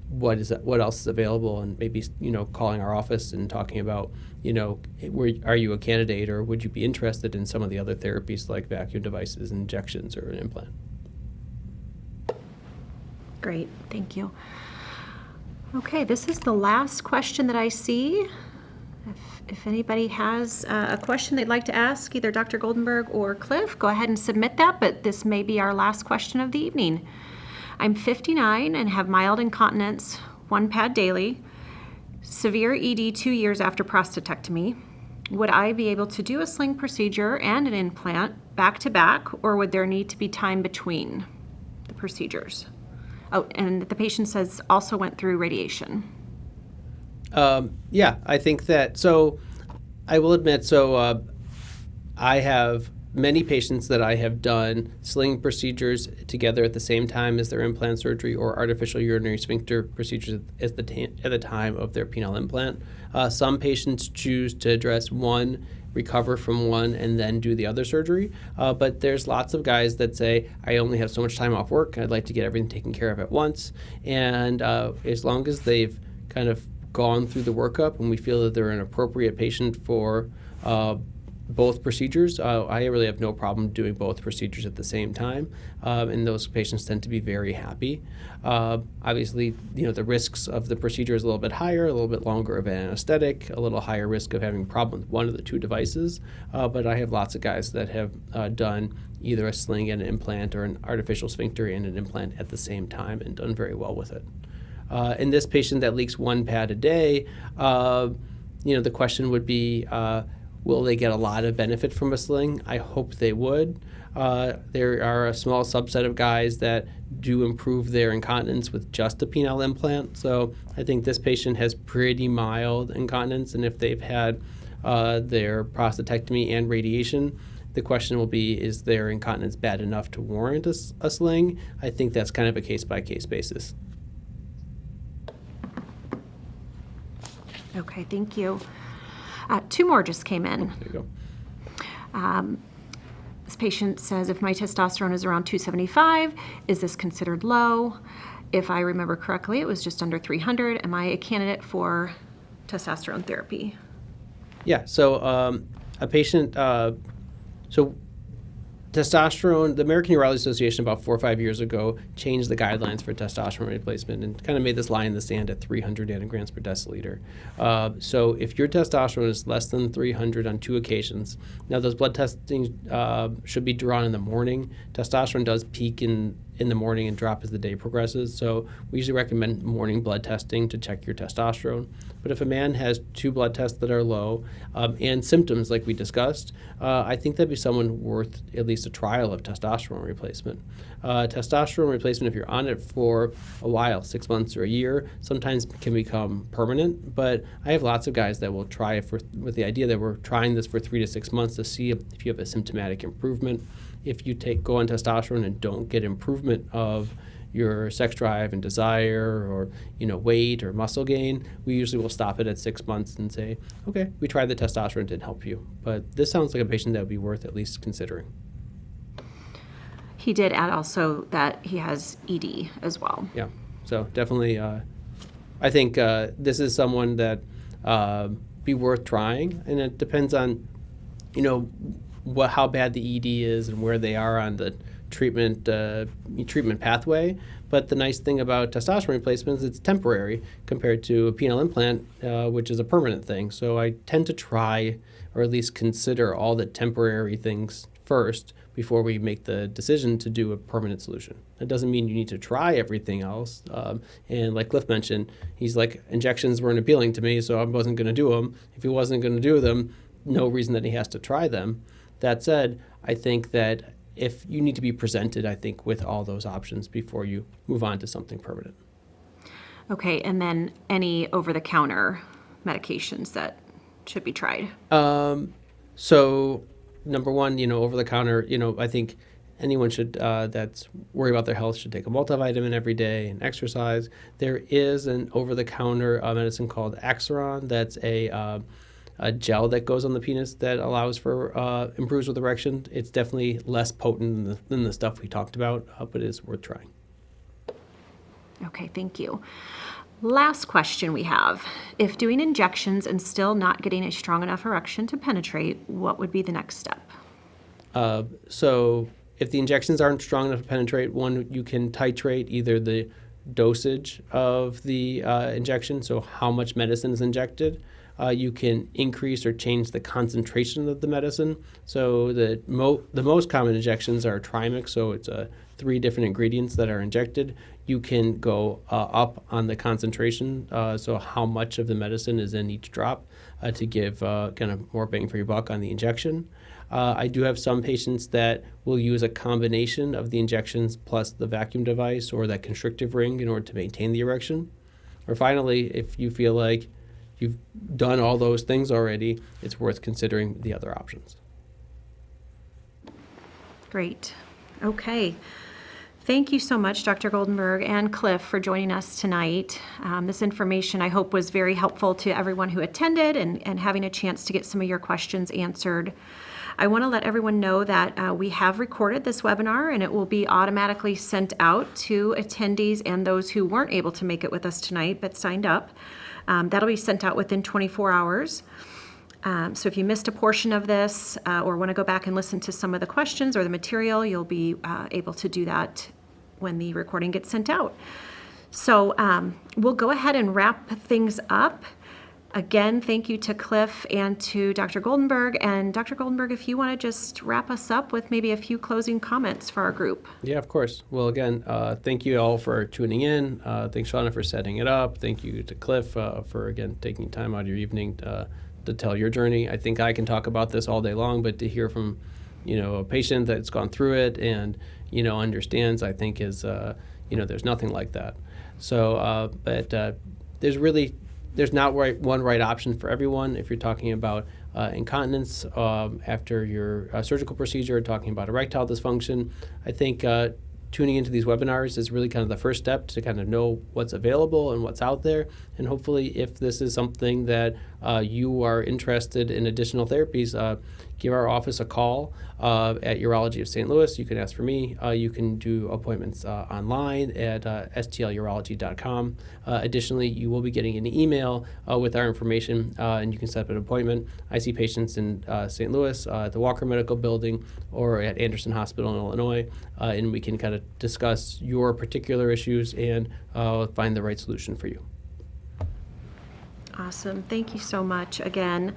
what else is available, and maybe calling our office and talking about are you a candidate, or would you be interested in some of the other therapies like vacuum devices, injections, or an implant. Great, thank you. Okay, this is the last question that I see. If anybody has a question they'd like to ask either Dr. Goldenberg or Cliff, go ahead and submit that, but this may be our last question of the evening. I'm 59 and have mild incontinence, 1 pad daily, severe ED 2 years after prostatectomy. Would I be able to do a sling procedure and an implant back to back, or would there need to be time between the procedures? Oh, and the patient says also went through radiation. Yeah, I think that, so I will admit, I have many patients that I have done sling procedures together at the same time as their implant surgery, or artificial urinary sphincter procedures at the time of their penile implant. Some patients choose to address one, recover from one, and then do the other surgery. But there's lots of guys that say, I only have so much time off work, I'd like to get everything taken care of at once. And as long as they've kind of gone through the workup and we feel that they're an appropriate patient for both procedures, I really have no problem doing both procedures at the same time, and those patients tend to be very happy. Obviously, the risks of the procedure is a little bit higher, a little bit longer of an anesthetic, a little higher risk of having a problem with one of the two devices, but I have lots of guys that have done either a sling and an implant, or an artificial sphincter and an implant at the same time, and done very well with it. In this patient that leaks 1 pad a day, the question would be, will they get a lot of benefit from a sling? I hope they would. There are a small subset of guys that do improve their incontinence with just a penile implant. So I think this patient has pretty mild incontinence, and if they've had their prostatectomy and radiation, the question will be, is their incontinence bad enough to warrant a sling? I think that's kind of a case-by-case basis. Okay, thank you. 2 more just came in. There you go. This patient says, if my testosterone is around 275, is this considered low? If I remember correctly, it was just under 300. Am I a candidate for testosterone therapy? Yeah, so a patient, testosterone, the American Urology Association about 4 or 5 years ago changed the guidelines for testosterone replacement and kind of made this line in the sand at 300 nanograms per deciliter. So if your testosterone is less than 300 on 2 occasions, now those blood testing should be drawn in the morning. Testosterone does peak in the morning and drop as the day progresses. So we usually recommend morning blood testing to check your testosterone. But if a man has 2 blood tests that are low and symptoms like we discussed, I think that'd be someone worth at least a trial of testosterone replacement. Testosterone replacement, if you're on it for a while, 6 months or a year, sometimes can become permanent. But I have lots of guys that will try it with the idea that we're trying this for 3 to 6 months to see if you have a symptomatic improvement. If you go on testosterone and don't get improvement of your sex drive and desire or, weight or muscle gain, we usually will stop it at 6 months and say, okay, we tried the testosterone, didn't help you. But this sounds like a patient that would be worth at least considering. He did add also that he has ED as well. Yeah, so definitely, I think this is someone that be worth trying, and it depends on, how bad the ED is and where they are on the treatment pathway. But the nice thing about testosterone replacement is it's temporary compared to a penile implant, which is a permanent thing. So I tend to try, or at least consider, all the temporary things first before we make the decision to do a permanent solution. That doesn't mean you need to try everything else. And like Cliff mentioned, he's like, injections weren't appealing to me, so I wasn't going to do them. If he wasn't going to do them, no reason that he has to try them. That said, I think that if you need to be presented, I think, with all those options before you move on to something permanent. Okay, and then any over-the-counter medications that should be tried? So number one, over the counter, I think anyone should that's worried about their health should take a multivitamin every day and exercise. There is an over-the-counter medicine called Axiron. That's a gel that goes on the penis that allows for improves with erection. It's definitely less potent than the stuff we talked about, but it is worth trying. Okay, thank you. Last question we have. If doing injections and still not getting a strong enough erection to penetrate, what would be the next step? So if the injections aren't strong enough to penetrate, one, you can titrate either the dosage of the injection, so how much medicine is injected. You can increase or change the concentration of the medicine. So the most common injections are trimix, so it's 3 different ingredients that are injected. You can go up on the concentration, so how much of the medicine is in each drop to give kind of more bang for your buck on the injection. I do have some patients that will use a combination of the injections plus the vacuum device or that constrictive ring in order to maintain the erection. Or finally, if you feel like you've done all those things already, it's worth considering the other options. Great. Okay. Thank you so much, Dr. Goldenberg and Cliff, for joining us tonight. This information, I hope, was very helpful to everyone who attended and having a chance to get some of your questions answered. I want to let everyone know that we have recorded this webinar, and it will be automatically sent out to attendees and those who weren't able to make it with us tonight but signed up. That'll be sent out within 24 hours. So if you missed a portion of this or want to go back and listen to some of the questions or the material, you'll be able to do that when the recording gets sent out. So we'll go ahead and wrap things up. Again, thank you to Cliff and to Dr. Goldenberg. And Dr. Goldenberg, if you want to just wrap us up with maybe a few closing comments for our group. Yeah, of course. Well, again, thank you all for tuning in. Thanks, Shauna, for setting it up. Thank you to Cliff for, again, taking time out of your evening to tell your journey. I think I can talk about this all day long, but to hear from, a patient that's gone through it and, understands, I think is, there's nothing like that. So, but there's not one right option for everyone. If you're talking about incontinence after your surgical procedure, talking about erectile dysfunction, I think tuning into these webinars is really kind of the first step to kind of know what's available and what's out there. And hopefully, if this is something that you are interested in additional therapies, give our office a call at Urology of St. Louis. You can ask for me. You can do appointments online at stlurology.com. Additionally, you will be getting an email with our information, and you can set up an appointment. I see patients in St. Louis at the Walker Medical Building or at Anderson Hospital in Illinois, and we can kind of discuss your particular issues and find the right solution for you. Awesome. Thank you so much again.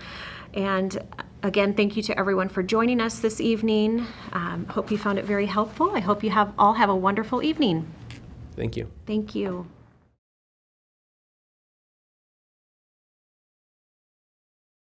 And again, thank you to everyone for joining us this evening. Hope you found it very helpful. I hope you all have a wonderful evening. Thank you. Thank you.